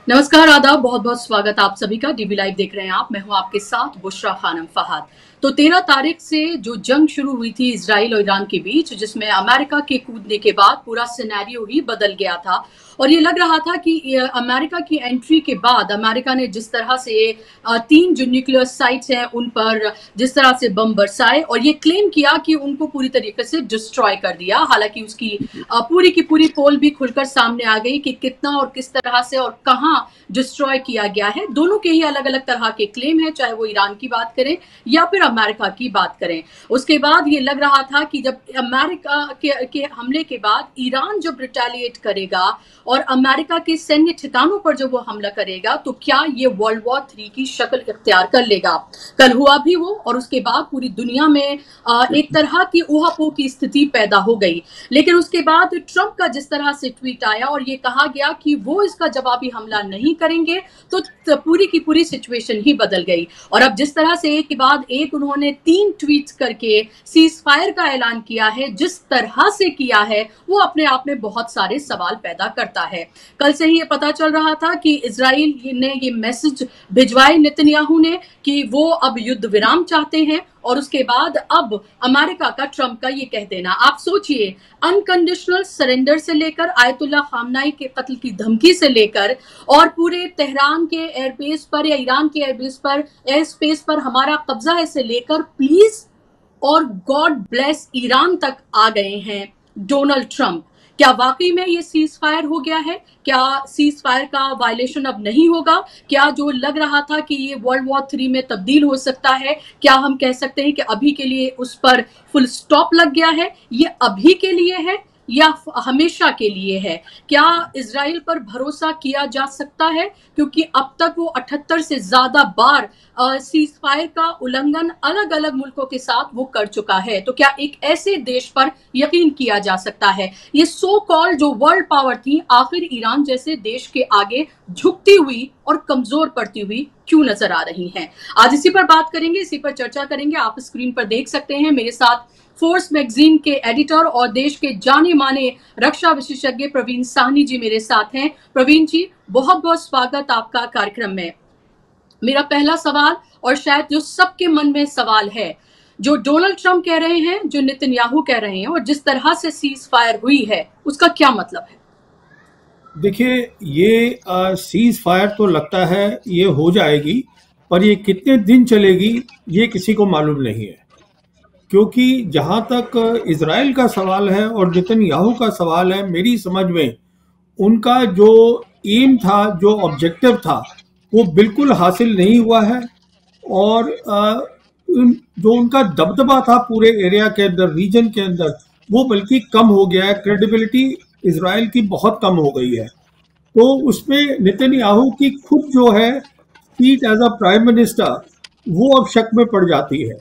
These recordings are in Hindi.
नमस्कार, आदाब, बहुत बहुत स्वागत आप सभी का। डीवी लाइव देख रहे हैं आप। मैं हूं आपके साथ बुशरा खानम फहाद। तो 13 तारीख से जो जंग शुरू हुई थी इजराइल और ईरान के बीच, जिसमें अमेरिका के कूदने के बाद पूरा सिनेरियो ही बदल गया था। और ये लग रहा था कि अमेरिका की एंट्री के बाद अमेरिका ने जिस तरह से 3 जो न्यूक्लियर साइट्स हैं उन पर जिस तरह से बम बरसाए और ये क्लेम किया कि उनको पूरी तरीके से डिस्ट्रॉय कर दिया। हालांकि उसकी पूरी की पूरी पोल भी खुलकर सामने आ गई कि कितना और किस तरह से और कहां डिस्ट्रॉय किया गया है। दोनों के ही अलग अलग तरह के क्लेम हैं, चाहे वो ईरान की बात करें या फिर अमेरिका की बात करें। उसके बाद ये लग रहा था कि जब अमेरिका के हमले के बाद ईरान जब रिटेलिएट करेगा और अमेरिका के सैन्य ठिकानों पर जब वो हमला करेगा तो क्या ये वर्ल्ड वॉर 3 की शक्ल इख्तियार कर लेगा। कल हुआ भी वो, और उसके बाद पूरी दुनिया में एक तरह की ऊहापोह की स्थिति पैदा हो गई। लेकिन उसके बाद ट्रंप का जिस तरह से ट्वीट आया और ये कहा गया कि वो इसका जवाबी हमला नहीं करेंगे, तो पूरी की पूरी सिचुएशन ही बदल गई। और अब जिस तरह से एक के बाद एक उन्होंने 3 ट्वीट्स करके सीज फायर का ऐलान किया है, जिस तरह से किया है वो अपने आप में बहुत सारे सवाल पैदा करता है। कल से ही ये पता चल रहा था कि इजराइल ने ये मैसेज भिजवाए नेतन्याहू ने कि वो अब युद्ध विराम चाहते हैं, और उसके बाद अब अमेरिका का ट्रंप का ये कह देना। आप सोचिए, अनकंडीशनल सरेंडर से लेकर आयतुल्ला खामनाई के कत्ल की धमकी से लेकर और पूरे तेहरान के एयरबेस पर या ईरान के एयरबेस पर एयर स्पेस पर हमारा कब्जा है से लेकर प्लीज और गॉड ब्लेस ईरान तक आ गए हैं डोनाल्ड ट्रंप। क्या वाकई में ये सीज फायर हो गया है? क्या सीज फायर का वायलेशन अब नहीं होगा? क्या जो लग रहा था कि ये वर्ल्ड वॉर 3 में तब्दील हो सकता है, क्या हम कह सकते हैं कि अभी के लिए उस पर फुल स्टॉप लग गया है? ये अभी के लिए है या हमेशा के लिए है? क्या इजराइल पर भरोसा किया जा सकता है? क्योंकि अब तक वो 78 से ज्यादा बार सीज फायर का उल्लंघन अलग अलग मुल्कों के साथ वो कर चुका है। तो क्या एक ऐसे देश पर यकीन किया जा सकता है? ये सो कॉल जो वर्ल्ड पावर थी, आखिर ईरान जैसे देश के आगे झुकती हुई और कमजोर पड़ती हुई क्यों नजर आ रही हैं? आज इसी पर बात करेंगे, इसी पर चर्चा करेंगे। आप स्क्रीन पर देख सकते हैं मेरे साथ फोर्स मैगजीन के एडिटर और देश के जाने माने रक्षा विशेषज्ञ प्रवीण साहनी जी मेरे साथ हैं। प्रवीण जी, बहुत बहुत स्वागत आपका कार्यक्रम में। मेरा पहला सवाल, और शायद जो सबके मन में सवाल है, जो डोनाल्ड ट्रंप कह रहे हैं, जो नेतन्याहू कह रहे हैं, और जिस तरह से सीज फायर हुई है, उसका क्या मतलब है? देखिए, ये सीज फायर तो लगता है ये हो जाएगी, पर ये कितने दिन चलेगी ये किसी को मालूम नहीं है। क्योंकि जहां तक इजराइल का सवाल है और नेतन्याहू का सवाल है, मेरी समझ में उनका जो एम था, जो ऑब्जेक्टिव था, वो बिल्कुल हासिल नहीं हुआ है। और जो उनका दबदबा था पूरे एरिया के अंदर, रीजन के अंदर, वो बल्कि कम हो गया है। क्रेडिबिलिटी इजराइल की बहुत कम हो गई है। तो उसमें नेतन्याहू की खुद जो है seat as a prime minister, वो अब शक में पड़ जाती है।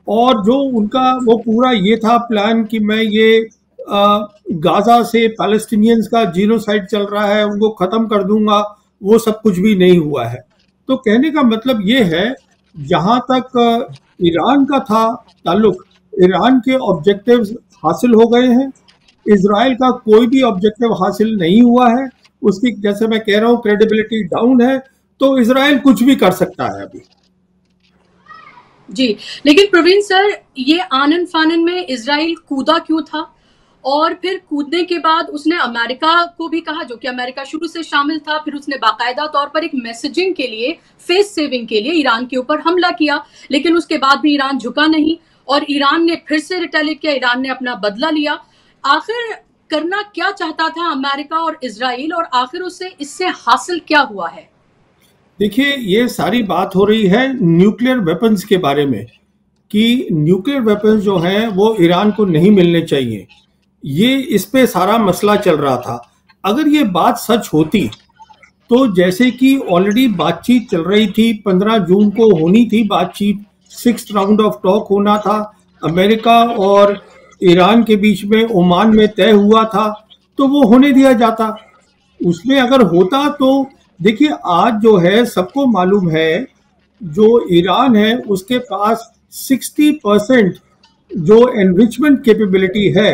और जो उनका वो पूरा ये था प्लान कि मैं ये गाजा से पैलेस्टीनियंस का जीनोसाइड चल रहा है, उनको खत्म कर दूंगा, वो सब कुछ भी नहीं हुआ है। तो कहने का मतलब ये है, जहां तक ईरान का था ताल्लुक, ईरान के ऑब्जेक्टिव्स हासिल हो गए हैं। इजराइल का कोई भी ऑब्जेक्टिव हासिल नहीं हुआ है। उसकी, जैसे मैं कह रहा हूँ, क्रेडिबिलिटी डाउन है। तो इजराइल कुछ भी कर सकता है अभी। जी, लेकिन प्रवीण सर, ये आनन फानन में इजराइल कूदा क्यों था? और फिर कूदने के बाद उसने अमेरिका को भी कहा, जो कि अमेरिका शुरू से शामिल था, फिर उसने बाकायदा तौर पर एक मैसेजिंग के लिए, फेस सेविंग के लिए ईरान के ऊपर हमला किया। लेकिन उसके बाद भी ईरान झुका नहीं और ईरान ने फिर से रिटेलिएट किया, ईरान ने अपना बदला लिया। आखिर करना क्या चाहता था अमेरिका और इजराइल, और आखिर उसे इससे हासिल क्या हुआ है? देखिए, ये सारी बात हो रही है न्यूक्लियर वेपन्स के बारे में, कि न्यूक्लियर वेपन्स जो हैं वो ईरान को नहीं मिलने चाहिए। ये इस पे सारा मसला चल रहा था। अगर ये बात सच होती तो जैसे कि ऑलरेडी बातचीत चल रही थी, 15 जून को होनी थी बातचीत, 6th राउंड ऑफ टॉक होना था अमेरिका और ईरान के बीच में, ओमान में तय हुआ था, तो वो होने दिया जाता। उसमें अगर होता तो देखिए, आज जो है सबको मालूम है, जो ईरान है उसके पास 60% जो एनरिचमेंट कैपेबिलिटी है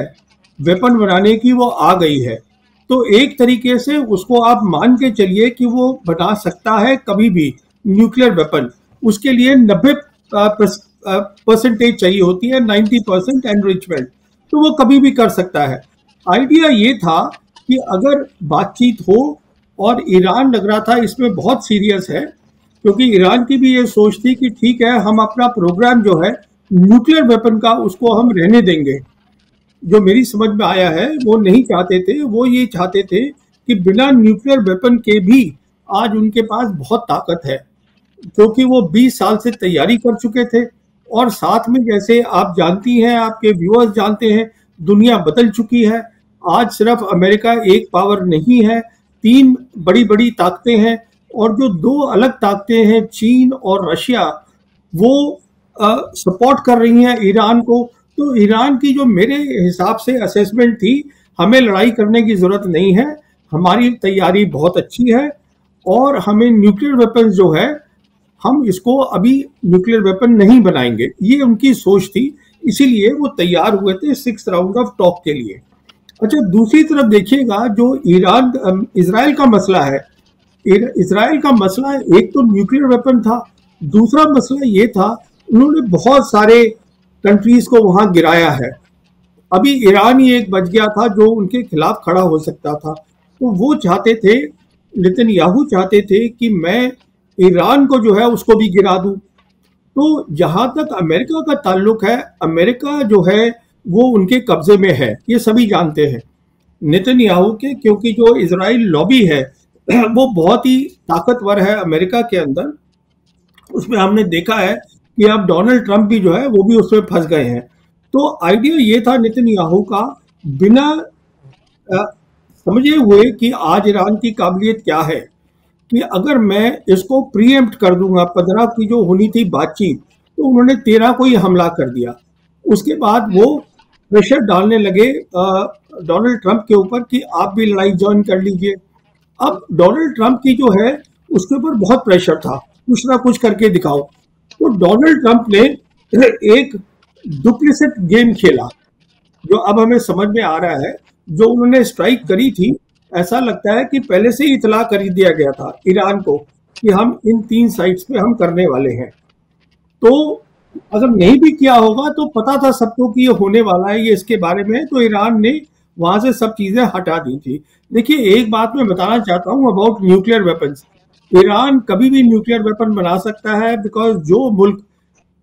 वेपन बनाने की, वो आ गई है। तो एक तरीके से उसको आप मान के चलिए कि वो बना सकता है कभी भी न्यूक्लियर वेपन। उसके लिए 90% चाहिए होती है, 90% एनरिचमेंट, तो वो कभी भी कर सकता है। आइडिया ये था कि अगर बातचीत हो, और ईरान लग रहा था इसमें बहुत सीरियस है, क्योंकि ईरान की भी ये सोच थी कि ठीक है, हम अपना प्रोग्राम जो है न्यूक्लियर वेपन का उसको हम रहने देंगे। जो मेरी समझ में आया है वो नहीं चाहते थे, वो ये चाहते थे कि बिना न्यूक्लियर वेपन के भी आज उनके पास बहुत ताकत है, क्योंकि वो 20 साल से तैयारी कर चुके थे। और साथ में, जैसे आप जानती हैं, आपके व्यूअर्स जानते हैं, दुनिया बदल चुकी है। आज सिर्फ अमेरिका एक पावर नहीं है, 3 बड़ी बड़ी ताकतें हैं, और जो 2 अलग ताकतें हैं, चीन और रशिया, वो सपोर्ट कर रही हैं ईरान को। तो ईरान की जो मेरे हिसाब से असेसमेंट थी, हमें लड़ाई करने की जरूरत नहीं है, हमारी तैयारी बहुत अच्छी है, और हमें न्यूक्लियर वेपन जो है, हम इसको अभी न्यूक्लियर वेपन नहीं बनाएंगे, ये उनकी सोच थी। इसीलिए वो तैयार हुए थे 6th राउंड ऑफ टॉक के लिए। अच्छा, दूसरी तरफ देखिएगा, जो इसराइल का मसला है, इसराइल का मसला एक तो न्यूक्लियर वेपन था, दूसरा मसला ये था उन्होंने बहुत सारे कंट्रीज को वहां गिराया है। अभी ईरान ही एक बच गया था जो उनके खिलाफ खड़ा हो सकता था। तो वो चाहते थे, नेतन्याहू चाहते थे कि मैं ईरान को जो है उसको भी गिरा दूं। तो जहां तक अमेरिका का ताल्लुक है, अमेरिका जो है वो उनके कब्जे में है, ये सभी जानते हैं नेतन्याहू के, क्योंकि जो इजराइल लॉबी है वो बहुत ही ताकतवर है अमेरिका के अंदर। उसमें हमने देखा है कि अब डोनाल्ड ट्रंप भी जो है वो भी उसमें फंस गए हैं। तो आइडिया ये था नेतन्याहू का, बिना समझे हुए कि आज ईरान की काबिलियत क्या है, कि अगर मैं इसको प्रीएम्प्ट कर दूंगा, 15 की जो होनी थी बातचीत, तो उन्होंने 13 को ही हमला कर दिया। उसके बाद वो प्रेशर डालने लगे डोनाल्ड ट्रंप के ऊपर कि आप भी लड़ाई ज्वाइन कर लीजिए। अब डोनाल्ड ट्रंप की जो है उसके ऊपर बहुत प्रेशर था, कुछ ना कुछ करके दिखाओ। तो डोनाल्ड ट्रंप ने एक डुप्लिसिट गेम खेला, जो अब हमें समझ में आ रहा है। जो उन्होंने स्ट्राइक करी थी, ऐसा लगता है कि पहले से ही इतला कर दिया गया था ईरान को कि हम इन 3 साइट्स पे हम करने वाले हैं। तो अगर नहीं भी किया होगा तो पता था सबको कि ये होने वाला है, ये इसके बारे में, तो ईरान ने वहां से सब चीजें हटा दी थी। देखिए, एक बात मैं बताना चाहता हूँ अबाउट न्यूक्लियर वेपन्स। ईरान कभी भी न्यूक्लियर वेपन बना सकता है, बिकॉज जो मुल्क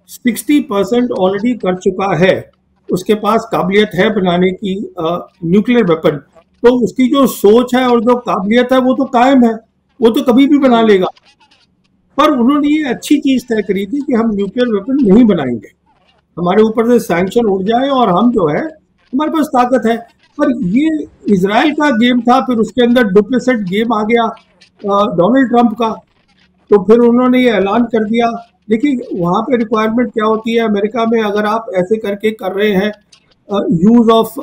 60% ऑलरेडी कर चुका है, उसके पास काबिलियत है बनाने की न्यूक्लियर वेपन, तो उसकी जो सोच है और जो काबिलियत है वो तो कायम है, वो तो कभी भी बना लेगा। पर उन्होंने ये अच्छी चीज तय करी थी कि हम न्यूक्लियर वेपन नहीं बनाएंगे, हमारे ऊपर से सैंक्शन उड़ जाए और हम जो है, हमारे पास ताकत है। पर ये इजराइल का गेम था, फिर उसके अंदर डुप्लिसिट गेम आ गया डोनाल्ड ट्रंप का, तो फिर उन्होंने ये ऐलान कर दिया। देखिए, वहाँ पे रिक्वायरमेंट क्या होती है अमेरिका में, अगर आप ऐसे करके कर रहे हैं यूज ऑफ,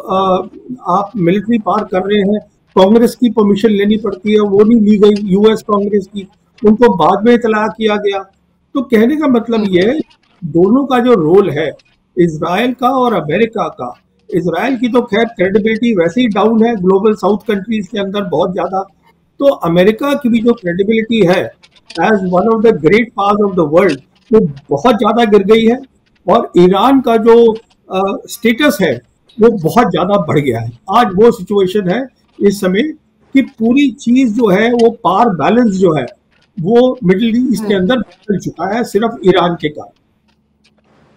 आप मिलिट्री पार कर रहे हैं, कांग्रेस की परमिशन लेनी पड़ती है, वो नहीं ली गई यूएस कांग्रेस की, उनको बाद में इतला किया गया। तो कहने का मतलब ये है, दोनों का जो रोल है, इजराइल का और अमेरिका का, इजराइल की तो खैर क्रेडिबिलिटी वैसे ही डाउन है ग्लोबल साउथ कंट्रीज के अंदर बहुत ज्यादा, तो अमेरिका की भी जो क्रेडिबिलिटी है as one of the great powers of the world, वो बहुत ज्यादा गिर गई है। और ईरान का जो स्टेटस है वो बहुत ज्यादा बढ़ गया है। आज वो सिचुएशन है इस समय कि पूरी चीज जो है, वो पावर बैलेंस जो है वो मिडिल ईस्ट के अंदर बदल चुका है, सिर्फ ईरान के कारण।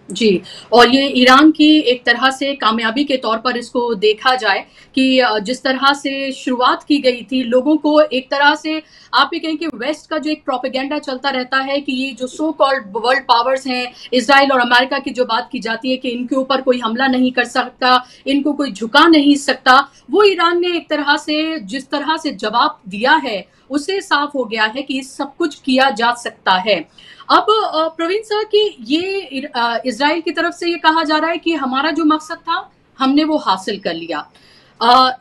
जी, और ये ईरान की एक तरह से कामयाबी के तौर पर इसको देखा जाए कि जिस तरह से शुरुआत की गई थी, लोगों को एक तरह से आप ये कहें कि वेस्ट का जो एक प्रोपेगेंडा चलता रहता है कि ये जो सो कॉल्ड वर्ल्ड पावर्स हैं, इजराइल और अमेरिका की जो बात की जाती है कि इनके ऊपर कोई हमला नहीं कर सकता, इनको कोई झुका नहीं सकता, वो ईरान ने एक तरह से जिस तरह से जवाब दिया है, उससे साफ हो गया है कि सब कुछ किया जा सकता है। अब प्रवीण सर कि ये इजराइल की तरफ से ये कहा जा रहा है कि हमारा जो मकसद था हमने वो हासिल कर लिया।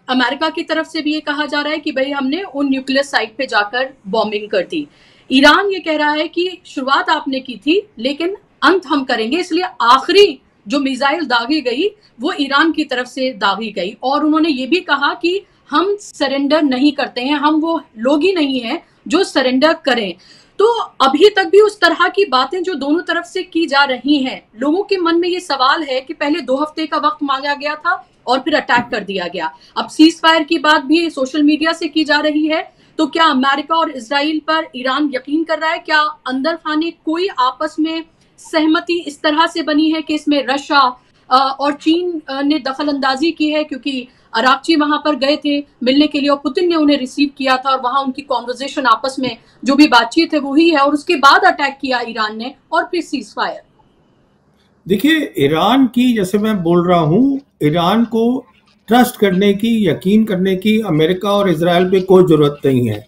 अमेरिका की तरफ से भी ये कहा जा रहा है कि भाई हमने उन न्यूक्लियर साइट पे जाकर बॉम्बिंग कर दी। ईरान ये कह रहा है कि शुरुआत आपने की थी लेकिन अंत हम करेंगे, इसलिए आखिरी जो मिसाइल दागी गई वो ईरान की तरफ से दागी गई। और उन्होंने ये भी कहा कि हम सरेंडर नहीं करते हैं, हम वो लोग ही नहीं हैं जो सरेंडर करें। तो अभी तक भी उस तरह की बातें जो दोनों तरफ से की जा रही हैं, लोगों के मन में ये सवाल है कि पहले 2 हफ्ते का वक्त मांगा गया था और फिर अटैक कर दिया गया। अब सीज फायर की बात भी सोशल मीडिया से की जा रही है, तो क्या अमेरिका और इजराइल पर ईरान यकीन कर रहा है? क्या अंदर खाने कोई आपस में सहमति इस तरह से बनी है कि इसमें रशिया और चीन ने दखल अंदाजी की है? क्योंकि अराक्ची वहां पर गए थे मिलने के लिए और पुतिन ने उन्हें रिसीव किया था और वहां उनकी कॉन्वर्सेशन आपस में जो भी बातचीत है वही है, और उसके बाद अटैक किया ईरान ने और फिर सीज फायर। देखिए, ईरान की, जैसे मैं बोल रहा हूँ, ईरान को ट्रस्ट करने की, यकीन करने की अमेरिका और इजराइल पे कोई ज़रूरत नहीं है।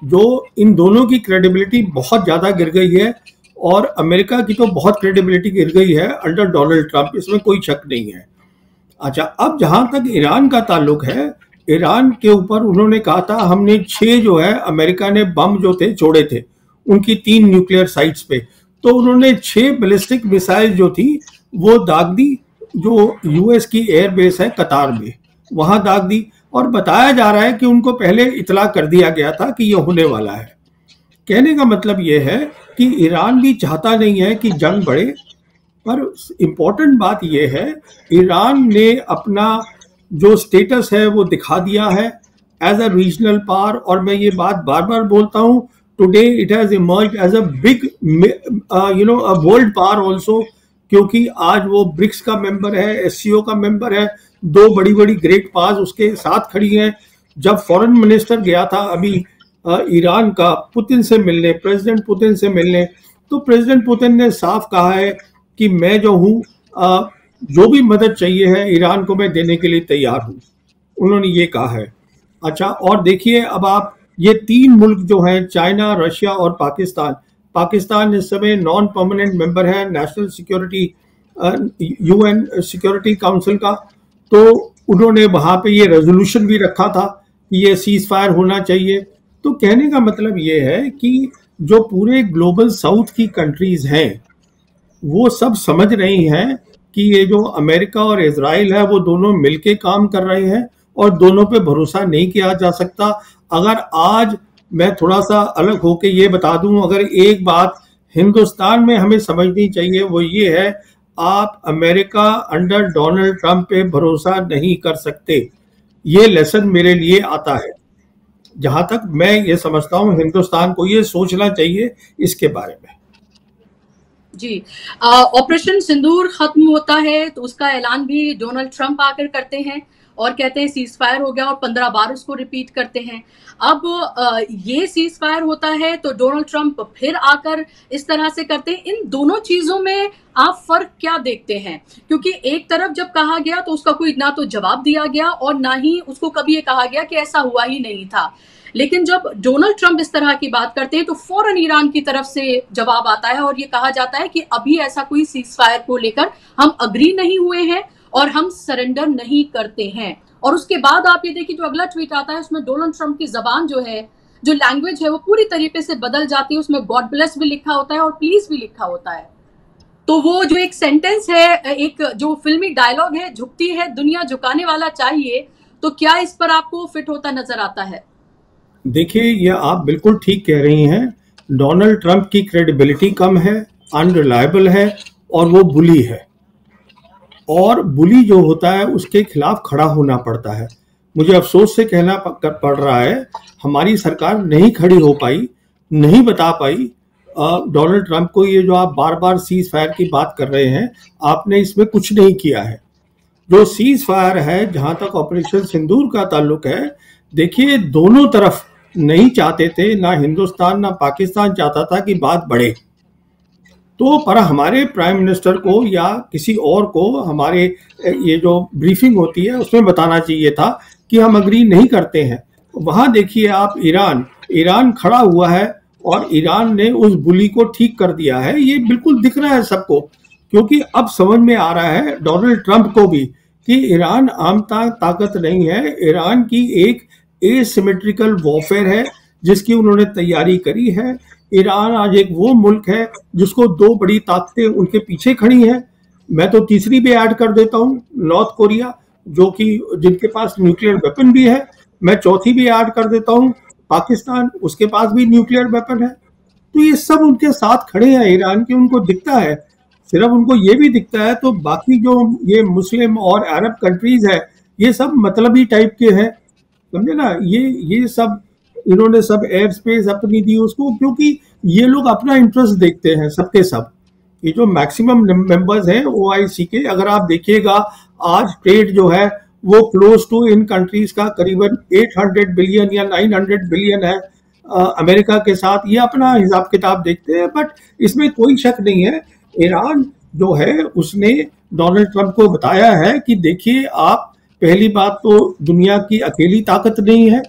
जो इन दोनों की क्रेडिबिलिटी बहुत ज़्यादा गिर गई है, और अमेरिका की तो बहुत क्रेडिबिलिटी गिर गई है अंडर डोनाल्ड ट्रंप, इसमें कोई शक नहीं है। अच्छा, अब जहाँ तक ईरान का ताल्लुक है, ईरान के ऊपर उन्होंने कहा था हमने 6 जो है अमेरिका ने बम जो थे छोड़े थे उनकी 3 न्यूक्लियर साइट्स पे, तो उन्होंने 6 बैलिस्टिक मिसाइल जो थी वो दाग दी, जो यूएस की एयरबेस है कतार में, वहां दाग दी। और बताया जा रहा है कि उनको पहले इतला कर दिया गया था कि ये होने वाला है। कहने का मतलब ये है कि ईरान भी चाहता नहीं है कि जंग बढ़े, पर इम्पोर्टेंट बात यह है ईरान ने अपना जो स्टेटस है वो दिखा दिया है एज अ रीजनल पावर। और मैं ये बात बार बार बोलता हूँ, today it has emerged as a big a world power also, क्योंकि आज वो ब्रिक्स का मेंबर है, एससीओ का मेंबर है, 2 बड़ी बड़ी ग्रेट पावर्स उसके साथ खड़ी हैं। जब फॉरेन मिनिस्टर गया था अभी ईरान का पुतिन से मिलने, प्रेसिडेंट पुतिन से मिलने, तो प्रेसिडेंट पुतिन ने साफ कहा है कि मैं जो हूँ, जो भी मदद चाहिए है ईरान को मैं देने के लिए तैयार हूँ, उन्होंने ये कहा है। अच्छा, और देखिए अब आप ये 3 मुल्क जो हैं, चाइना, रशिया और पाकिस्तान, पाकिस्तान इस समय नॉन परमानेंट मेंबर है national security UN security council का, तो उन्होंने वहाँ पे ये रेजोल्यूशन भी रखा था कि ये सीज फायर होना चाहिए। तो कहने का मतलब ये है कि जो पूरे ग्लोबल साउथ की कंट्रीज हैं वो सब समझ रही हैं कि ये जो अमेरिका और इजराइल है वो दोनों मिलके काम कर रहे हैं और दोनों पे भरोसा नहीं किया जा सकता। अगर आज मैं थोड़ा सा अलग होके ये बता दूं, अगर एक बात हिंदुस्तान में हमें समझनी चाहिए वो ये है, आप अमेरिका अंडर डोनाल्ड ट्रंप पे भरोसा नहीं कर सकते। ये लेसन मेरे लिए आता है। जहां तक मैं ये समझता हूं हिंदुस्तान को ये सोचना चाहिए इसके बारे में। जी, ऑपरेशन सिंदूर खत्म होता है तो उसका ऐलान भी डोनाल्ड ट्रंप आकर करते हैं और कहते हैं सीज फायर हो गया, और 15 बार उसको रिपीट करते हैं। अब ये सीज फायर होता है तो डोनाल्ड ट्रंप फिर आकर इस तरह से करते हैं। इन दोनों चीजों में आप फर्क क्या देखते हैं? क्योंकि एक तरफ जब कहा गया तो उसका कोई ना तो जवाब दिया गया और ना ही उसको कभी ये कहा गया कि ऐसा हुआ ही नहीं था, लेकिन जब डोनाल्ड ट्रंप इस तरह की बात करते हैं तो फौरन ईरान की तरफ से जवाब आता है और ये कहा जाता है कि अभी ऐसा कोई सीज फायर को लेकर हम अग्री नहीं हुए हैं और हम सरेंडर नहीं करते हैं। और उसके बाद आप ये देखिए जो अगला ट्वीट आता है उसमें डोनाल्ड ट्रंप की जबान जो है, जो लैंग्वेज है वो पूरी तरीके से बदल जाती है। उसमें गॉड ब्लेस भी लिखा होता है और प्लीज भी लिखा होता है। तो वो जो एक सेंटेंस है, एक जो फिल्मी डायलॉग है, झुकती है दुनिया झुकाने वाला चाहिए, तो क्या इस पर आपको फिट होता नजर आता है? देखिए, ये आप बिल्कुल ठीक कह रही हैं। डोनाल्ड ट्रंप की क्रेडिबिलिटी कम है, अनरिलायबल है और वो बुली है, और बुली जो होता है उसके खिलाफ खड़ा होना पड़ता है। मुझे अफसोस से कहना पड़ रहा है हमारी सरकार नहीं खड़ी हो पाई, नहीं बता पाई डोनाल्ड ट्रंप को ये जो आप बार बार सीज फायर की बात कर रहे हैं, आपने इसमें कुछ नहीं किया है। जो सीज फायर है, जहां तक ऑपरेशन सिंदूर का ताल्लुक है, देखिए दोनों तरफ नहीं चाहते थे, ना हिंदुस्तान ना पाकिस्तान चाहता था कि बात बढ़े। तो पर हमारे प्राइम मिनिस्टर को या किसी और को हमारे ये जो ब्रीफिंग होती है उसमें बताना चाहिए था कि हम अग्री नहीं करते हैं। वहां देखिए आप, ईरान खड़ा हुआ है और ईरान ने उस बुली को ठीक कर दिया है। ये बिल्कुल दिख रहा है सबको, क्योंकि अब समझ में आ रहा है डोनाल्ड ट्रंप को भी कि ईरान आम ताकत नहीं है। ईरान की एक एसिमेट्रिकल वॉरफेयर है जिसकी उन्होंने तैयारी करी है। ईरान आज एक वो मुल्क है जिसको 2 बड़ी ताकतें उनके पीछे खड़ी हैं। मैं तो तीसरी भी ऐड कर देता हूँ, नॉर्थ कोरिया। जो कि जिनके पास न्यूक्लियर वेपन भी है। मैं चौथी भी ऐड कर देता हूँ, पाकिस्तान, उसके पास भी न्यूक्लियर वेपन है। तो ये सब उनके साथ खड़े हैं ईरान के, उनको दिखता है। सिर्फ उनको ये भी दिखता है, तो बाकी जो ये मुस्लिम और अरब कंट्रीज है, ये सब मतलबी टाइप के हैं, समझे ना। ये सब इन्होंने सब एयर स्पेस अपनी दी उसको, क्योंकि ये लोग अपना इंटरेस्ट देखते हैं सबके सब। ये जो मैक्सिमम मेंबर्स हैं ओआईसी के, अगर आप देखिएगा आज ट्रेड जो है वो क्लोज टू इन कंट्रीज का करीबन 800 बिलियन या 900 बिलियन है अमेरिका के साथ। ये अपना हिसाब किताब देखते हैं, बट इसमें कोई शक नहीं है, ईरान जो है उसने डोनाल्ड ट्रंप को बताया है कि देखिए आप, पहली बात तो दुनिया की अकेली ताकत नहीं है,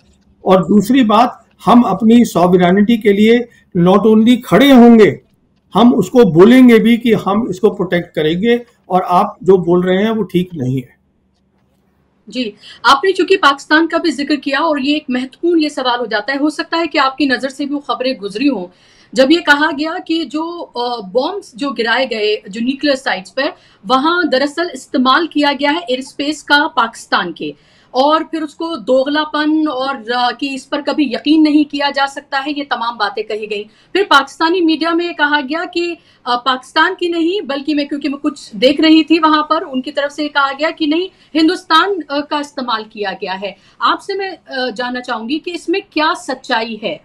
और दूसरी बात हम अपनी सॉवरेनिटी के लिए नॉट ओनली खड़े होंगे, हम उसको बोलेंगे भी कि हम इसको प्रोटेक्ट करेंगे, और आप जो बोल रहे हैं वो ठीक नहीं है। जी, आपने चूंकि पाकिस्तान का भी जिक्र किया और ये एक महत्वपूर्ण ये सवाल हो जाता है, हो सकता है कि आपकी नजर से भी वो खबरें गुजरी हों जब ये कहा गया कि जो बॉम्ब्स जो गिराए गए जो न्यूक्लियर साइट्स पर, वहां दरअसल इस्तेमाल किया गया है एयर स्पेस का पाकिस्तान के, और फिर उसको दोगलापन और कि इस पर कभी यकीन नहीं किया जा सकता है, ये तमाम बातें कही गई। फिर पाकिस्तानी मीडिया में कहा गया कि पाकिस्तान की नहीं, बल्कि क्योंकि मैं कुछ देख रही थी वहां पर, उनकी तरफ से कहा गया कि नहीं, हिंदुस्तान का इस्तेमाल किया गया है। आपसे मैं जानना चाहूंगी कि इसमें क्या सच्चाई है।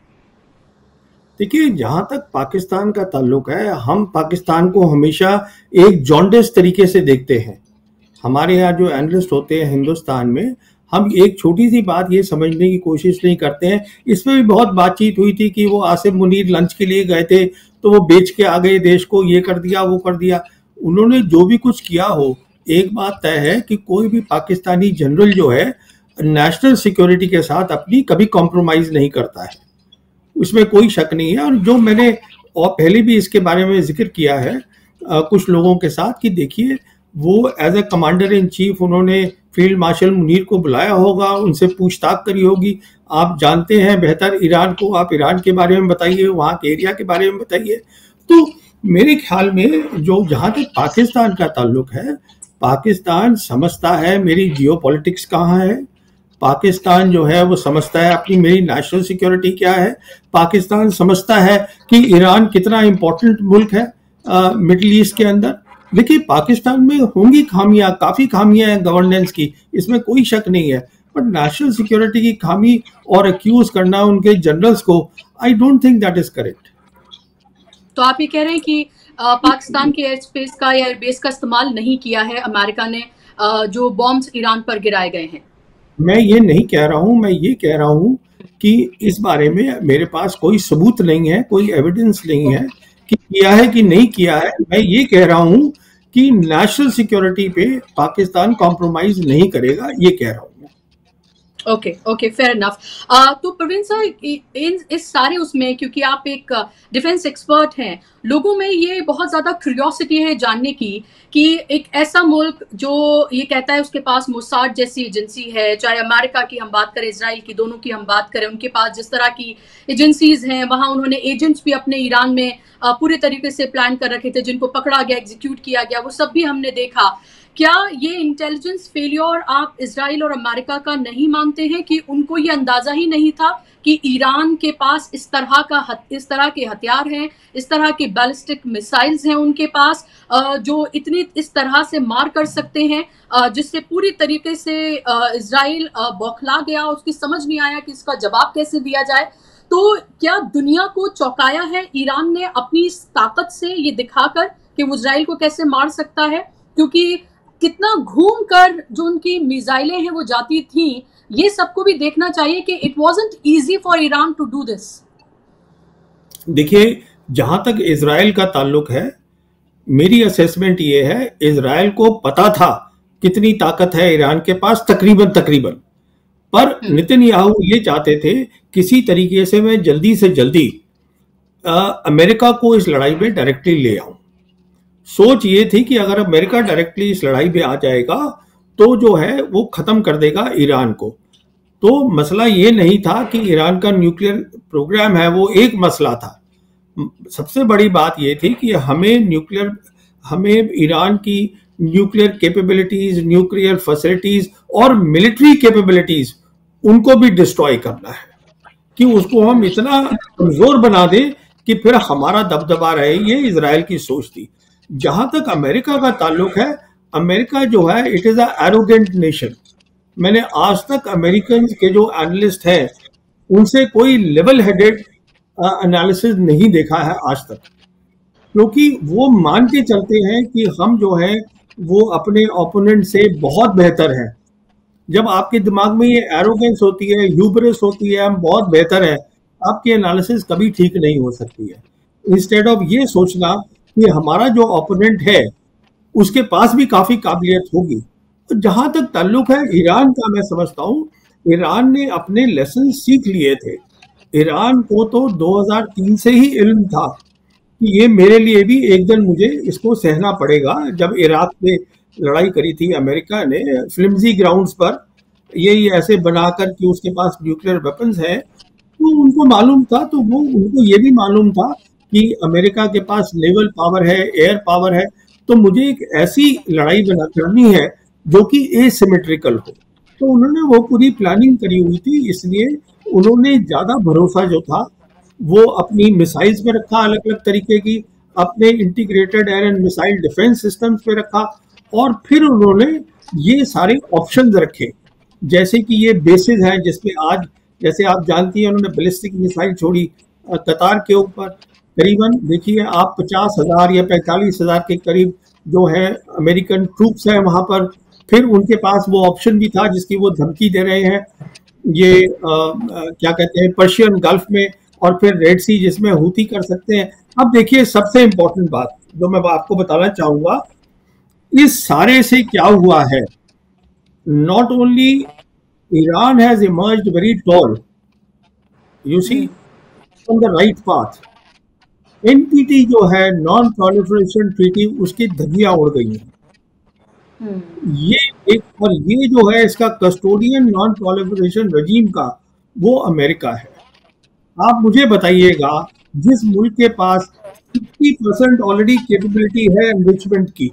देखिए, जहां तक पाकिस्तान का ताल्लुक है, हम पाकिस्तान को हमेशा एक जॉन्डिस तरीके से देखते हैं। हमारे यहाँ जो एनालिस्ट होते हैं हिंदुस्तान में, हम एक छोटी सी बात ये समझने की कोशिश नहीं करते हैं। इसमें भी बहुत बातचीत हुई थी कि वो आसिफ मुनीर लंच के लिए गए थे तो वो बेच के आ गए देश को, ये कर दिया वो कर दिया। उन्होंने जो भी कुछ किया हो, एक बात तय है कि कोई भी पाकिस्तानी जनरल जो है नेशनल सिक्योरिटी के साथ अपनी कभी कॉम्प्रोमाइज नहीं करता है, उसमें कोई शक नहीं है। और जो मैंने और पहले भी इसके बारे में जिक्र किया है कुछ लोगों के साथ, कि देखिए वो as a commander in chief उन्होंने फील्ड मार्शल मुनीर को बुलाया होगा, उनसे पूछताछ करी होगी। आप जानते हैं बेहतर ईरान को, आप ईरान के बारे में बताइए, वहाँ के एरिया के बारे में बताइए। तो मेरे ख्याल में जो जहाँ तक पाकिस्तान का ताल्लुक है, पाकिस्तान समझता है मेरी जियो पॉलिटिक्स कहाँ है, पाकिस्तान जो है वो समझता है अपनी मेरी नेशनल सिक्योरिटी क्या है, पाकिस्तान समझता है कि ईरान कितना इम्पोर्टेंट मुल्क है मिडिल ईस्ट के अंदर। देखिए, पाकिस्तान में होंगी खामियां, काफ़ी खामियां हैं गवर्नेंस की, इसमें कोई शक नहीं है, बट नेशनल सिक्योरिटी की खामी और एक्यूज करना उनके जनरल्स को, I don't think that is correct. तो आप ये कह रहे हैं कि पाकिस्तान के एयर स्पेस का या एयरबेस का इस्तेमाल नहीं किया है अमेरिका ने जो बॉम्ब्स ईरान पर गिराए गए हैं? मैं ये नहीं कह रहा हूँ, मैं ये कह रहा हूँ कि इस बारे में मेरे पास कोई सबूत नहीं है, कोई एविडेंस नहीं है कि किया है कि नहीं किया है। मैं ये कह रहा हूँ कि नेशनल सिक्योरिटी पे पाकिस्तान कॉम्प्रोमाइज नहीं करेगा, ये कह रहा हूँ। Okay, fair enough. तो प्रवीण सर, इस सारे उसमें, क्योंकि आप एक डिफेंस एक्सपर्ट हैं, लोगों में ये बहुत ज्यादा क्यूरियोसिटी है जानने की कि एक ऐसा मुल्क जो ये कहता है उसके पास मोसाद जैसी एजेंसी है, चाहे अमेरिका की हम बात करें, इजराइल की, दोनों की हम बात करें, उनके पास जिस तरह की एजेंसीज हैं, वहां उन्होंने एजेंट्स भी अपने ईरान में पूरे तरीके से प्लान कर रखे थे, जिनको पकड़ा गया, एग्जीक्यूट किया गया, वो सब भी हमने देखा। क्या ये इंटेलिजेंस फेलियर आप इजराइल और अमेरिका का नहीं मानते हैं कि उनको ये अंदाजा ही नहीं था कि ईरान के पास इस तरह के हथियार हैं, इस तरह के बैलिस्टिक मिसाइल्स हैं उनके पास, जो इतनी इस तरह से मार कर सकते हैं, जिससे पूरी तरीके से इजराइल बौखला गया, उसकी समझ नहीं आया कि इसका जवाब कैसे दिया जाए। तो क्या दुनिया को चौंकाया है ईरान ने अपनी इस ताकत से, ये दिखाकर कि वो इजराइल को कैसे मार सकता है? क्योंकि कितना घूम कर जो उनकी मिसाइलें हैं वो जाती थी, ये सबको भी देखना चाहिए कि it wasn't easy for Iran to do this. देखिए, जहां तक इजराइल का ताल्लुक है, मेरी असेसमेंट ये है, इजराइल को पता था कितनी ताकत है ईरान के पास, तकरीबन, पर नेतन्याहू ये चाहते थे किसी तरीके से मैं जल्दी से जल्दी अमेरिका को इस लड़ाई में डायरेक्टली ले आऊं। सोच ये थी कि अगर अमेरिका डायरेक्टली इस लड़ाई में आ जाएगा तो जो है वो खत्म कर देगा ईरान को। तो मसला ये नहीं था कि ईरान का न्यूक्लियर प्रोग्राम है, वो एक मसला था। सबसे बड़ी बात ये थी कि हमें ईरान की न्यूक्लियर कैपेबिलिटीज, न्यूक्लियर फैसिलिटीज और मिलिट्री कैपेबिलिटीज उनको भी डिस्ट्रॉय करना है, कि उसको हम इतना कमजोर बना दें कि फिर हमारा दबदबा रहे। ये इजराइल की सोच थी। जहां तक अमेरिका का ताल्लुक है, अमेरिका जो है it is a arrogant nation. मैंने आज तक अमेरिकन के जो एनालिस्ट हैं उनसे कोई लेवल हेडेड एनालिसिस नहीं देखा है आज तक, क्योंकि वो मान के चलते हैं कि हम जो है वो अपने ओपोनेंट से बहुत बेहतर हैं। जब आपके दिमाग में ये एरोगेंस होती है, ह्यूबरिस होती है, हम बहुत बेहतर है, आपकी एनालिसिस कभी ठीक नहीं हो सकती है। इंस्टेड ऑफ ये सोचना कि हमारा जो ओपोनेंट है उसके पास भी काफी काबिलियत होगी। तो जहां तक ताल्लुक है ईरान का, मैं समझता हूँ ईरान ने अपने लेसन सीख लिए थे। ईरान को तो 2003 से ही इल्म था कि ये मेरे लिए भी एक दिन मुझे इसको सहना पड़ेगा। जब इराक में लड़ाई करी थी अमेरिका ने फ्लिमजी ग्राउंड्स पर, ये ऐसे बनाकर कि उसके पास न्यूक्लियर वेपन्स हैं, तो उनको मालूम था, तो वो उनको ये भी मालूम था कि अमेरिका के पास नेवल पावर है, एयर पावर है, तो मुझे एक ऐसी लड़ाई बना करनी है जो कि एसिमेट्रिकल हो। तो उन्होंने वो पूरी प्लानिंग करी हुई थी, इसलिए उन्होंने ज्यादा भरोसा जो था वो अपनी मिसाइल्स पे रखा, अलग अलग तरीके की, अपने integrated air and missile defence systems पे रखा, और फिर उन्होंने ये सारे ऑप्शंस रखे, जैसे कि ये बेसिस हैं जिसमें आज, जैसे आप जानती हैं, उन्होंने बैलिस्टिक मिसाइल छोड़ी कतार के ऊपर। करीबन देखिए आप 50,000 या 45,000 के करीब जो है अमेरिकन ट्रूप्स हैं वहां पर। फिर उनके पास वो ऑप्शन भी था जिसकी वो धमकी दे रहे हैं, ये क्या कहते हैं, पर्शियन गल्फ में, और फिर रेड सी जिसमें हूती कर सकते हैं। अब देखिए सबसे इंपॉर्टेंट बात जो मैं आपको बताना चाहूंगा, इस सारे से क्या हुआ है, not only Iran has emerged very tall, you see, on the right path. NPT जो है, नॉन प्रोलिफरेशन ट्रीटी, उसकी धज्जियां उड़ गई हैं। ये एक, और ये जो है इसका कस्टोडियन नॉन प्रोलिफरेशन रजीम का, वो अमेरिका है। आप मुझे बताइएगा, जिस मुल्क के पास 50% ऑलरेडी कैपेबिलिटी है एनरिचमेंट की,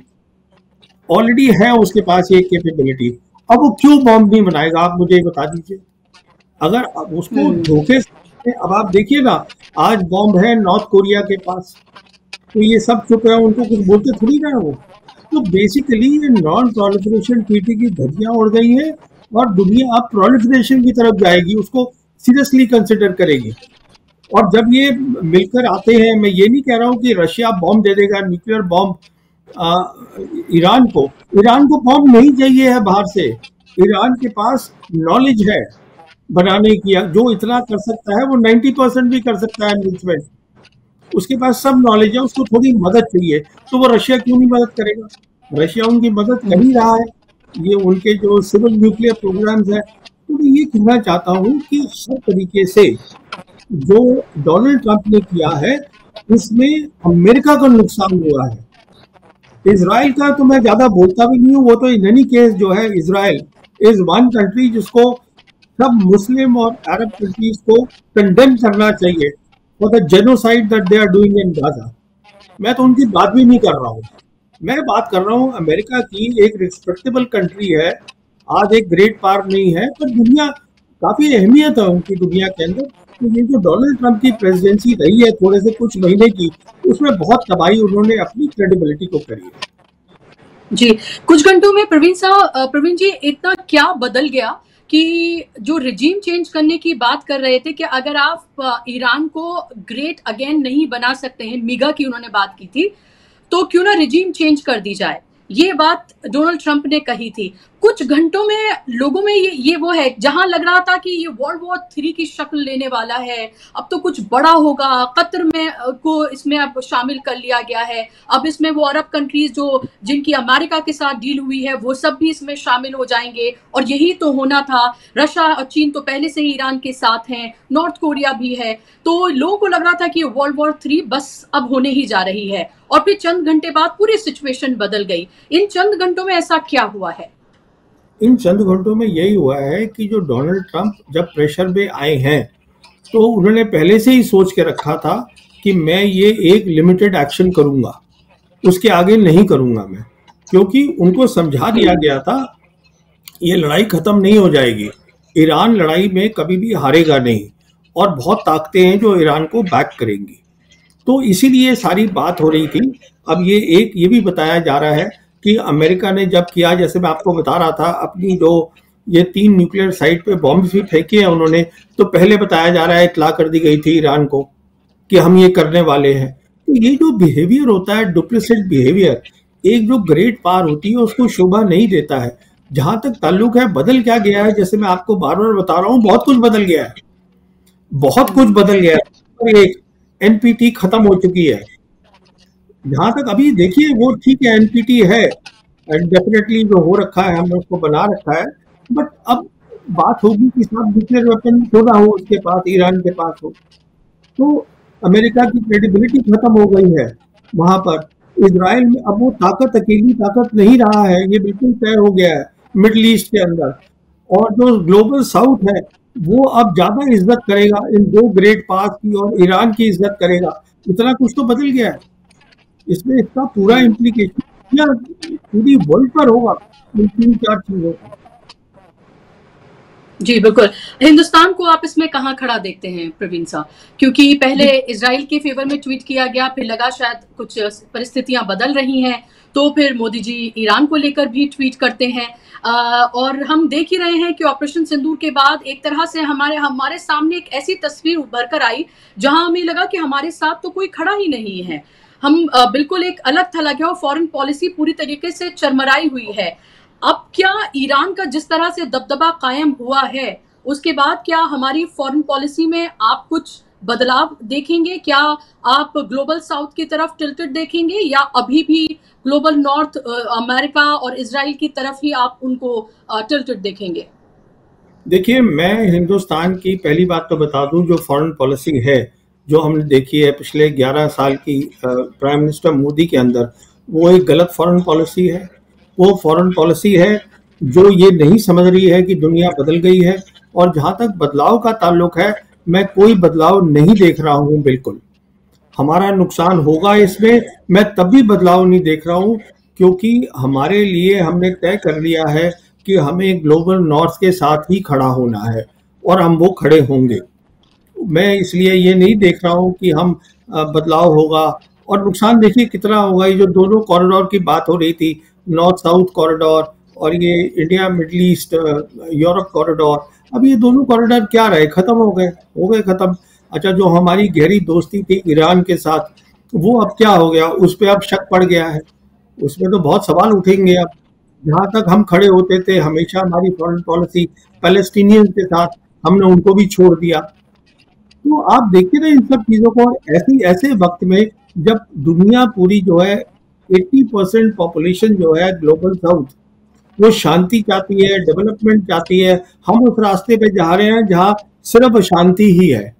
ऑलरेडी है उसके पास ये कैपेबिलिटी, अब वो क्यों बॉम्ब नहीं बनाएगा? आप मुझे बता दीजिए। अगर उसको धोखे से, अब आप देखिए ना, आज बॉम्ब है नॉर्थ कोरिया के पास, तो ये सब चुप है, उनको कुछ बोलते थोड़ी ना वो। तो बेसिकली ये नॉन प्रोलिफरेशन ट्रीटी की धज्जियां उड़ गई है, और दुनिया अब प्रोलिफरेशन की तरफ जाएगी, उसको सीरियसली कंसिडर करेगी। और जब ये मिलकर आते हैं, मैं ये नहीं कह रहा हूँ कि रशिया बॉम्ब दे देगा, न्यूक्लियर बॉम्ब ईरान को बॉम्ब नहीं चाहिए है बाहर से। ईरान के पास नॉलेज है बनाने की, जो इतना कर सकता है वो 90% भी कर सकता है एनरिचमेंट, उसके पास सब नॉलेज है, उसको थोड़ी मदद चाहिए, तो वो रशिया क्यों नहीं मदद करेगा? रशिया उनकी मदद कर ही रहा है, ये उनके जो सिविल न्यूक्लियर प्रोग्राम्स है। तो मैं ये कहना चाहता हूँ कि हर तरीके से जो डोनाल्ड ट्रंप ने किया है इसमें अमेरिका को नुकसान हुआ है। इजराइल का तो मैं ज्यादा बोलता भी नहीं हूँ, वो तो इन एनी केस जो है, इजराइल इज वन कंट्री जिसको सब मुस्लिम और अरब कंट्रीज को कंडेम करना चाहिए for the genocide that they are doing in Gaza. मैं तो उनकी बात भी नहीं कर रहा हूँ, मैं बात कर रहा हूँ अमेरिका की। एक रिस्पेक्टेबल कंट्री है, आज एक ग्रेट पावर नहीं है, पर दुनिया काफी अहमियत है उनकी दुनिया के अंदर। तो ये जो डोनाल्ड ट्रंप की प्रेसिडेंसी रही है थोड़े से कुछ महीने की, उसमें बहुत तबाही उन्होंने अपनी क्रेडिबिलिटी को करी है। जी, कुछ घंटों में प्रवीण जी इतना क्या बदल गया कि जो रिजीम चेंज करने की बात कर रहे थे कि अगर आप ईरान को ग्रेट अगेन नहीं बना सकते हैं, मीगा की उन्होंने बात की थी, तो क्यों ना रिजीम चेंज कर दी जाए, ये बात डोनाल्ड ट्रंप ने कही थी। कुछ घंटों में लोगों में ये वो है, जहां लग रहा था कि ये वर्ल्ड वॉर 3 की शक्ल लेने वाला है, अब तो कुछ बड़ा होगा, कतर में को इसमें अब शामिल कर लिया गया है, अब इसमें वो अरब कंट्रीज जो जिनकी अमेरिका के साथ डील हुई है वो सब भी इसमें शामिल हो जाएंगे, और यही तो होना था। रशिया और चीन तो पहले से ही ईरान के साथ हैं, नॉर्थ कोरिया भी है, तो लोगों को लग रहा था कि वर्ल्ड वॉर 3 बस अब होने ही जा रही है, और फिर चंद घंटे बाद पूरी सिचुएशन बदल गई। इन चंद घंटों में ऐसा क्या हुआ है? इन चंद घंटों में यही हुआ है कि जो डोनाल्ड ट्रंप जब प्रेशर में आए हैं, तो उन्होंने पहले से ही सोच के रखा था कि मैं ये एक लिमिटेड एक्शन करूंगा, उसके आगे नहीं करूंगा मैं, क्योंकि उनको समझा दिया गया था ये लड़ाई खत्म नहीं हो जाएगी। ईरान लड़ाई में कभी भी हारेगा नहीं, और बहुत ताकतें हैं जो ईरान को बैक करेंगी। तो इसीलिए सारी बात हो रही थी। अब ये भी बताया जा रहा है कि अमेरिका ने जब किया, जैसे मैं आपको बता रहा था, अपनी जो ये 3 न्यूक्लियर साइट पे बॉम्ब भी फेंके हैं उन्होंने, तो पहले बताया जा रहा है, इत्तला कर दी गई थी ईरान को कि हम ये करने वाले हैं। तो ये जो बिहेवियर होता है, डुप्लिसिट बिहेवियर, एक जो ग्रेट पावर होती है उसको शोभा नहीं देता है। जहां तक ताल्लुक है, बदल क्या गया है, जैसे मैं आपको बार बार बता रहा हूँ, बहुत कुछ बदल गया है, बहुत कुछ बदल गया है। एक एनपीटी खत्म हो चुकी है। जहां तक अभी देखिए, वो ठीक है, एनपीटी है, डेफिनेटली जो हो रखा है हमने उसको बना रखा है, बट अब बात होगी कि साथ न्यूक्लियर वेपन क्यों ना हो उसके पास, ईरान के पास हो। तो अमेरिका की क्रेडिबिलिटी खत्म हो गई है वहां पर। इजराइल में अब वो ताकत, अकेली ताकत नहीं रहा है, ये बिल्कुल तय हो गया है मिडल ईस्ट के अंदर। और जो ग्लोबल साउथ है वो अब ज्यादा इज्जत करेगा इन 2 ग्रेट पास की, और ईरान की इज्जत करेगा। इतना कुछ तो बदल गया है। इसमें इसका पूरा इम्प्लीकेशन या पूरी वर्ल्ड पर होगा इन 3-4 चीजों का। जी बिल्कुल। हिंदुस्तान को आप इसमें कहाँ खड़ा देखते हैं प्रवीण साहब? क्योंकि पहले इजराइल के फेवर में ट्वीट किया गया, फिर लगा शायद कुछ परिस्थितियां बदल रही हैं, तो फिर मोदी जी ईरान को लेकर भी ट्वीट करते हैं। और हम देख ही रहे हैं कि ऑपरेशन सिंदूर के बाद एक तरह से हमारे सामने एक ऐसी तस्वीर उभर कर आई जहां हमें लगा कि हमारे साथ तो कोई खड़ा ही नहीं है। हम बिल्कुल एक अलग थलग है और फॉरेन पॉलिसी पूरी तरीके से चरमराई हुई है। अब क्या ईरान का जिस तरह से दबदबा कायम हुआ है, उसके बाद क्या हमारी फॉरेन पॉलिसी में आप कुछ बदलाव देखेंगे? क्या आप ग्लोबल साउथ की तरफ टिल्टेड देखेंगे, या अभी भी ग्लोबल नॉर्थ, अमेरिका और इजराइल की तरफ ही आप उनको टिल्टेड देखेंगे? देखिए, मैं हिंदुस्तान की पहली बात तो बता दूं, जो फॉरेन पॉलिसी है जो हमने देखी है पिछले 11 साल की प्राइम मिनिस्टर मोदी के अंदर, वो एक गलत फॉरेन पॉलिसी है। वो फॉरेन पॉलिसी है जो ये नहीं समझ रही है कि दुनिया बदल गई है। और जहां तक बदलाव का ताल्लुक है, मैं कोई बदलाव नहीं देख रहा हूं। बिल्कुल हमारा नुकसान होगा इसमें, मैं तब भी बदलाव नहीं देख रहा हूं, क्योंकि हमारे लिए हमने तय कर लिया है कि हमें ग्लोबल नॉर्थ के साथ ही खड़ा होना है, और हम वो खड़े होंगे। मैं इसलिए ये नहीं देख रहा हूँ कि हम बदलाव होगा। और नुकसान देखिए कितना होगा। ये जो दोनों कॉरिडोर की बात हो रही थी, नॉर्थ साउथ कॉरिडोर और ये India middle east Europe corridor, अब ये दोनों कॉरिडोर क्या रहे, खत्म हो गए खत्म। अच्छा, जो हमारी गहरी दोस्ती थी ईरान के साथ, वो अब क्या हो गया, उस पर अब शक पड़ गया है। उसमें तो बहुत सवाल उठेंगे अब। जहां तक हम खड़े होते थे हमेशा, हमारी फॉरेन पॉलिसी पैलेस्टीनियंस के साथ, हमने उनको भी छोड़ दिया। तो आप देखिए ना इन सब चीजों को, ऐसे वक्त में जब दुनिया पूरी जो है 80% पॉपुलेशन जो है ग्लोबल साउथ, वो शांति चाहती है, डेवलपमेंट चाहती है, हम उस रास्ते पे जा रहे हैं जहां सिर्फ अशांति ही है।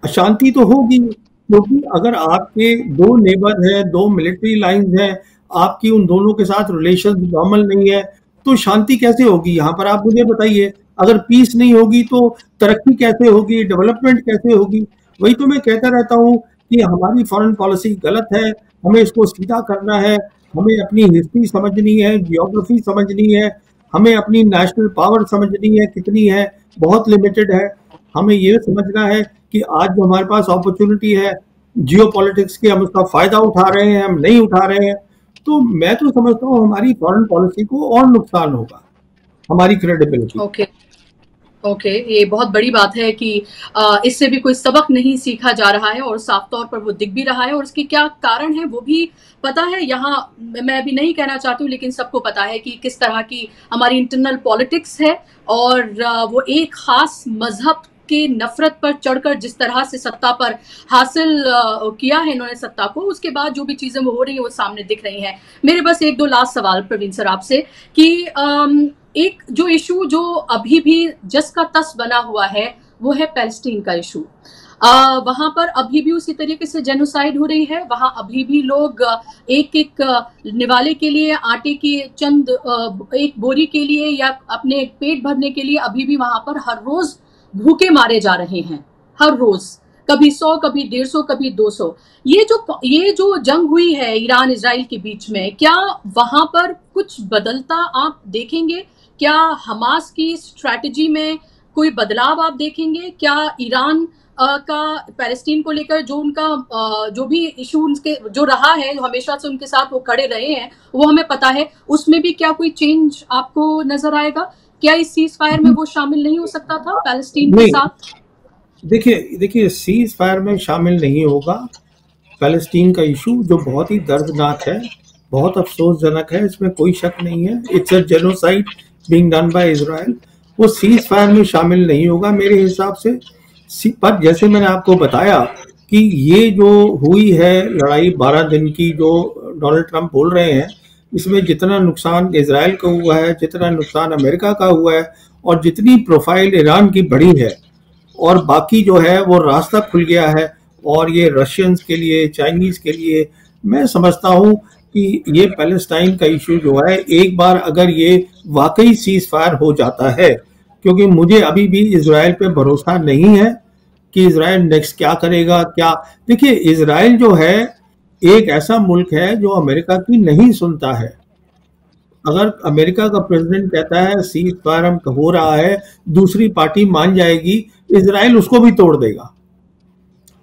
अशांति तो होगी, क्योंकि अगर आपके 2 नेबर हैं, 2 मिलिट्री लाइंस हैं, आपकी उन दोनों के साथ रिलेशन नॉर्मल नहीं है, तो शांति कैसे होगी यहाँ पर, आप मुझे बताइए। अगर पीस नहीं होगी तो तरक्की कैसे होगी, डेवलपमेंट कैसे होगी? वही तो मैं कहता रहता हूँ कि हमारी फॉरेन पॉलिसी गलत है, हमें इसको सीधा करना है। हमें अपनी हिस्ट्री समझनी है, जियोग्राफी समझनी है, हमें अपनी नेशनल पावर समझनी है, कितनी है, बहुत लिमिटेड है। हमें ये समझना है कि आज जो हमारे पास अपॉर्चुनिटी है जियो पॉलिटिक्स की, हम उसका फायदा उठा रहे हैं, हम नहीं उठा रहे हैं। तो मैं तो समझता हूँ हमारी फॉरेन पॉलिसी को और नुकसान होगा, हमारी क्रेडिबिलिटी। ओके, ये बहुत बड़ी बात है कि इससे भी कोई सबक नहीं सीखा जा रहा है, और साफ तौर पर वो दिख भी रहा है, और उसके क्या कारण है वो भी पता है। यहाँ मैं अभी नहीं कहना चाहती हूँ, लेकिन सबको पता है कि किस तरह की हमारी इंटरनल पॉलिटिक्स है, और वो एक खास मजहब के नफरत पर चढ़कर जिस तरह से सत्ता पर हासिल किया है इन्होंने सत्ता को, उसके बाद जो भी चीजें वो हो रही है वो सामने दिख रही हैं। मेरे बस 1-2 लास्ट सवाल प्रवीण सर आपसे, कि एक जो इशू जो अभी भी जस का तस बना हुआ है वो है पैलेस्टीन का इशू। वहां पर अभी भी उसी तरीके से जेनोसाइड हो रही है। वहां अभी भी लोग एक एक निवाले के लिए, आटे की चंद एक बोरी के लिए, या अपने पेट भरने के लिए अभी भी वहां पर हर रोज भूखे मारे जा रहे हैं। हर रोज कभी 100, कभी 150, कभी 200। ये जो जंग हुई है ईरान इजराइल के बीच में, क्या वहां पर कुछ बदलता आप देखेंगे? क्या हमास की स्ट्रैटेजी में कोई बदलाव आप देखेंगे? क्या ईरान का पैलेस्टीन को लेकर जो उनका जो भी इशू उनके जो रहा है, जो हमेशा से उनके साथ वो खड़े रहे हैं, वो हमें पता है, उसमें भी क्या कोई चेंज आपको नजर आएगा? क्या इस सीज फायर में वो शामिल नहीं हो सकता था पैलेस्टीन के नहीं, साथ? देखिए देखिए सीज फायर में शामिल नहीं होगा। पैलेस्टीन का इशू जो बहुत ही दर्दनाक है, बहुत अफसोसजनक है, इसमें कोई शक नहीं है। It's a genocide being done by Israel. वो सीज फायर में शामिल नहीं होगा मेरे हिसाब से। पर जैसे मैंने आपको बताया कि ये जो हुई है लड़ाई 12 दिन की, जो डोनाल्ड ट्रंप बोल रहे हैं, इसमें जितना नुकसान इजराइल का हुआ है, जितना नुकसान अमेरिका का हुआ है, और जितनी प्रोफाइल ईरान की बढ़ी है, और बाकी जो है वो रास्ता खुल गया है, और ये रशियंस के लिए, चाइनीज के लिए, मैं समझता हूँ कि ये पैलेस्टाइन का इशू जो है, एक बार अगर ये वाकई सीज फायर हो जाता है, क्योंकि मुझे अभी भी इजराइल पे भरोसा नहीं है कि इजराइल नेक्स्ट क्या करेगा। क्या, देखिए इजराइल जो है एक ऐसा मुल्क है जो अमेरिका की नहीं सुनता है। अगर अमेरिका का प्रेसिडेंट कहता है सीज फायर हो रहा है, दूसरी पार्टी मान जाएगी, इजराइल उसको भी तोड़ देगा।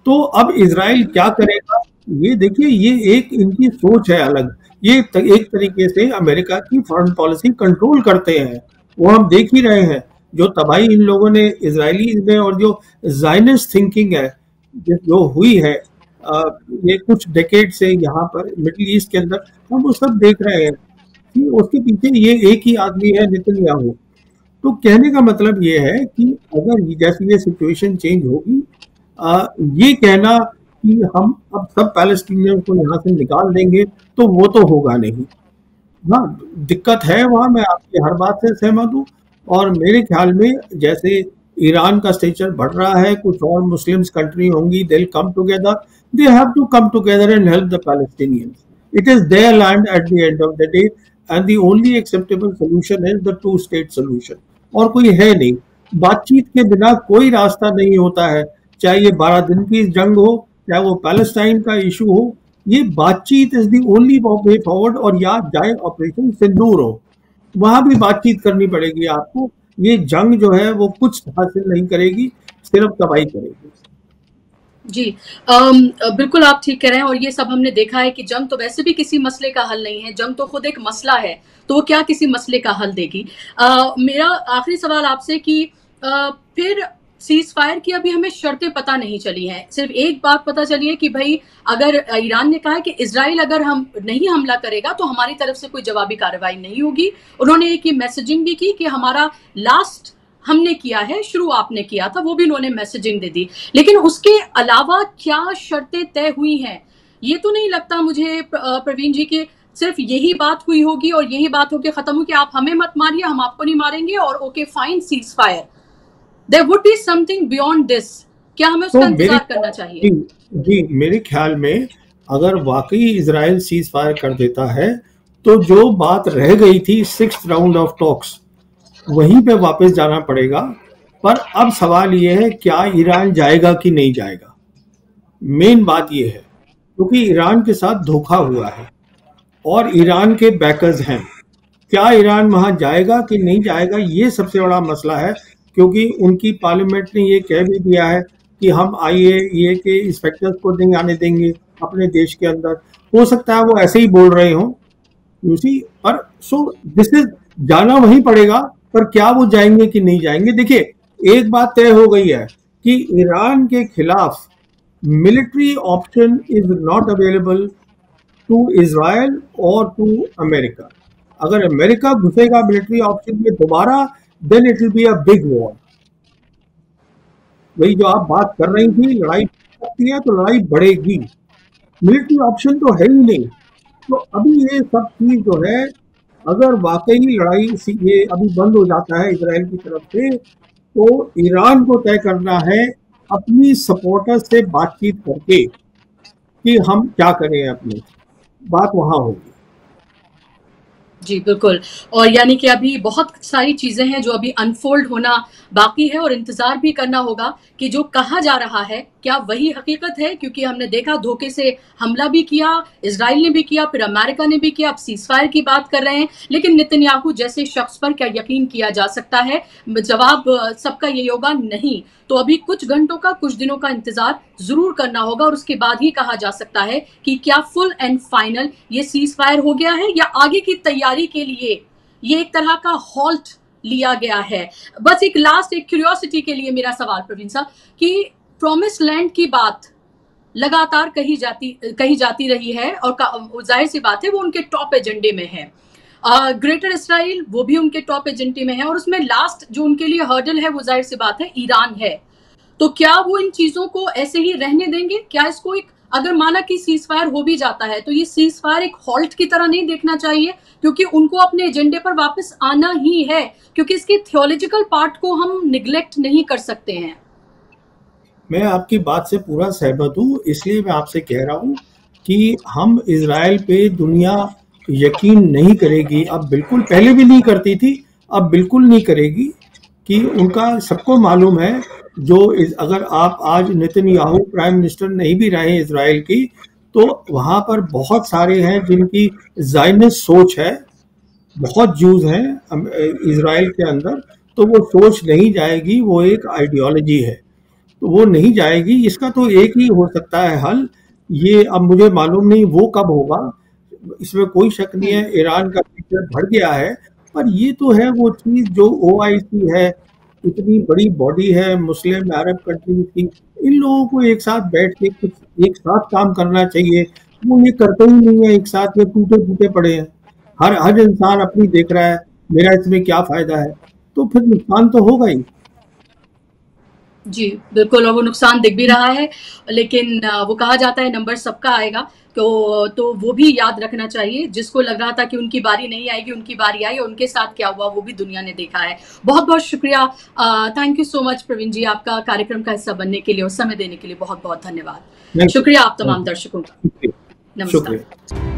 तो अब इजराइल क्या करेगा, ये देखिए, ये एक इनकी सोच है अलग। ये एक तरीके से अमेरिका की फॉरेन पॉलिसी कंट्रोल करते हैं, वो हम देख ही रहे हैं। जो तबाही इन लोगों ने इजरायली में, और जो जायनिस्ट थिंकिंग है जो हुई है ये कुछ डेकेड से यहाँ पर मिडिल ईस्ट के अंदर, हम वो सब देख रहे हैं कि उसके पीछे ये एक ही आदमी है, नेतन्याहू। तो कहने का मतलब ये है कि अगर जैसे ये सिचुएशन चेंज होगी, ये कहना कि हम अब सब पैलेस्टीनियन को यहाँ से निकाल देंगे, तो वो तो होगा नहीं। हाँ, दिक्कत है वहाँ, मैं आपकी हर बात से सहमत हूँ। और मेरे ख्याल में जैसे ईरान का स्टेचर बढ़ रहा है, कुछ और मुस्लिम्स कंट्री होंगी, they will come together, they have to come together and help the Palestinians. It is their land at the end of the day, and the only acceptable solution is the two state solution. और कोई है नहीं, बातचीत के बिना कोई रास्ता नहीं होता है। चाहे ये 12 दिन की जंग हो, चाहे वो पैलेस्टाइन का इशू हो, ये बातचीत is the only way forward. और या जाए ऑपरेशन सिंदूर हो, वहां भी बातचीत करनी पड़ेगी आपको। ये जंग जो है वो कुछ हासिल नहीं करेगी, सिर्फ तबाही करेगी। जी, बिल्कुल आप ठीक कह रहे हैं। और ये सब हमने देखा है कि जंग तो वैसे भी किसी मसले का हल नहीं है, जंग तो खुद एक मसला है, तो वो क्या किसी मसले का हल देगी। मेरा आखिरी सवाल आपसे कि फिर सीज फायर की अभी हमें शर्तें पता नहीं चली हैं। सिर्फ एक बात पता चली है कि भाई अगर ईरान ने कहा है कि इजराइल अगर हम नहीं हमला करेगा तो हमारी तरफ से कोई जवाबी कार्रवाई नहीं होगी। उन्होंने एक ही मैसेजिंग भी की कि हमारा लास्ट हमने किया है, शुरू आपने किया था, वो भी उन्होंने मैसेजिंग दे दी। लेकिन उसके अलावा क्या शर्तें तय हुई हैं? ये तो नहीं लगता मुझे प्रवीण जी कि सिर्फ यही बात हुई होगी और यही बात होके खत्म हुई कि आप हमें मत मारिए, हम आपको नहीं मारेंगे, और okay fine cease fire. There would be something beyond this. क्या हमें उसका इंतजार करना चाहिए? जी, मेरे ख्याल में अगर वाकई इजराइल सीज फायर कर देता है, तो जो बात रह गई थी 6th राउंड ऑफ टॉक्स, वहीं पे वापस जाना पड़ेगा। पर अब सवाल ये है, क्या ईरान जाएगा कि नहीं जाएगा। मेन बात ये है, क्योंकि ईरान के साथ धोखा हुआ है और ईरान के बैकर्स हैं। क्या ईरान वहां जाएगा कि नहीं जाएगा, ये सबसे बड़ा मसला है। क्योंकि उनकी पार्लियामेंट ने ये कह भी दिया है कि हम IAEA के इंस्पेक्टर्स को नहीं आने देंगे अपने देश के अंदर। हो सकता है वो ऐसे ही बोल रहे हों, यूसी, पर सो दिस इज, जाना वहीं पड़ेगा। पर क्या वो जाएंगे कि नहीं जाएंगे। देखिए, एक बात तय हो गई है कि ईरान के खिलाफ military option is not available to Israel और टू अमेरिका। अगर अमेरिका घुसेगा मिलिट्री ऑप्शन में दोबारा, then it will be a big war. वही जो आप बात कर रही थी, लड़ाई सकती है तो लड़ाई बढ़ेगी। मिलिट्री ऑप्शन तो है ही नहीं। तो अभी ये सब चीज जो है, अगर वाकई लड़ाई ये अभी बंद हो जाता है इजराइल की तरफ से, तो ईरान को तय करना है अपनी सपोर्टर्स से बातचीत करके कि हम क्या करें। अपनी बात वहां होगी। जी, बिल्कुल। और यानी कि अभी बहुत सारी चीज़ें हैं जो अभी अनफ़ोल्ड होना बाकी है, और इंतज़ार भी करना होगा कि जो कहा जा रहा है, क्या वही हकीकत है? क्योंकि हमने देखा धोखे से हमला भी किया, इज़राइल ने भी किया, फिर अमेरिका ने भी किया, अब सीज़फायर की बात कर रहे हैं। लेकिन नेतन्याहू जैसे शख्स पर क्या यकीन किया जा सकता है? जवाब सबका यही होगा, नहीं। तो अभी कुछ घंटों का, कुछ दिनों का इंतज़ार ज़रूर करना होगा, और उसके बाद ही कहा जा सकता है कि क्या फुल एंड फाइनल ये सीज़फायर हो गया है, या आगे की तैयारी के लिए ये एक तरह का हॉल्ट लिया गया है। बस एक लास्ट, एक क्यूरियोसिटी के लिए मेरा सवाल प्रवीण साहब, कि प्रॉमिस लैंड की बात लगातार कही जाती रही है, और जाहिर सी बात है वो उनके टॉप एजेंडे में है। ग्रेटर इसराइल वो भी उनके टॉप एजेंडे में है, और उसमें लास्ट जो उनके लिए हर्डल है वो जाहिर सी बात है ईरान है। तो क्या वो इन चीजों को ऐसे ही रहने देंगे? क्या इसको एक, अगर माना कि सीज फायर हो भी जाता है, तो ये सीज फायर एक हॉल्ट की तरह नहीं देखना चाहिए? क्योंकि उनको अपने एजेंडे पर वापस आना ही है, क्योंकि इसके थियोलॉजिकल पार्ट को हम निग्लेक्ट नहीं कर सकते हैं। मैं आपकी बात से पूरा सहमत हूँ, इसलिए मैं आपसे कह रहा हूँ कि हम इज़राइल पे दुनिया यकीन नहीं करेगी, अब बिल्कुल, पहले भी नहीं करती थी, अब बिल्कुल नहीं करेगी। कि उनका सबको मालूम है, अगर आप आज नेतन्याहू प्राइम मिनिस्टर नहीं भी रहे इज़राइल की, तो वहाँ पर बहुत सारे हैं जिनकी ज़ायनिस्ट सोच है, बहुत जूज हैं इज़राइल के अंदर, तो वो सोच नहीं जाएगी, वो एक आइडियोलॉजी है, तो वो नहीं जाएगी। इसका तो एक ही हो सकता है हल, ये अब मुझे मालूम नहीं वो कब होगा, इसमें कोई शक नहीं है, ईरान का फ्यूचर बढ़ गया है, पर ये तो है वो चीज़ जो ओआईसी है, इतनी बड़ी बॉडी है मुस्लिम अरब कंट्रीज की, इन लोगों को एक साथ बैठ के कुछ एक साथ काम करना चाहिए। वो ये करते ही नहीं है एक साथ, ये टूटे फूटे पड़े हैं, हर हर इंसान अपनी देख रहा है, मेरा इसमें क्या फायदा है, तो फिर नुकसान तो होगा ही। जी, बिल्कुल, और वो नुकसान दिख भी रहा है, लेकिन वो कहा जाता है नंबर सबका आएगा, तो वो भी याद रखना चाहिए। जिसको लग रहा था कि उनकी बारी नहीं आएगी, उनकी बारी आई, और उनके साथ क्या हुआ वो भी दुनिया ने देखा है। बहुत-बहुत शुक्रिया, thank you so much Praveen ji, आपका कार्यक्रम का हिस्सा बनने के लिए और समय देने के लिए बहुत-बहुत धन्यवाद। शुक्रिया आप तमाम दर्शकों का। शुक्रिया। नमस्कार।